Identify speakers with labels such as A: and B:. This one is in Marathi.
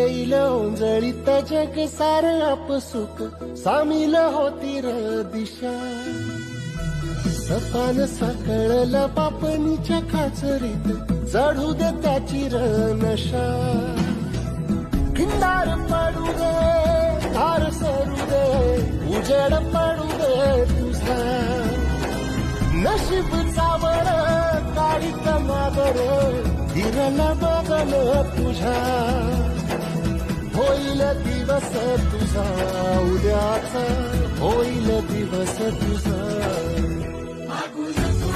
A: येईल ओंजळीत जग सार आपसुक सामील होती र दिशा. सपान साकळला पापणीच्या खाचरीत चढू दे त्याची र नशा. खिंडार पडू दे धार सरू दे उजेड पडू दे तुझा. नशीब चावळ काढीत मागर हिरल बगल तुझ्या. होईल दिवस तुझा उद्याचा होईल दिवस तुझा.
B: मागून तू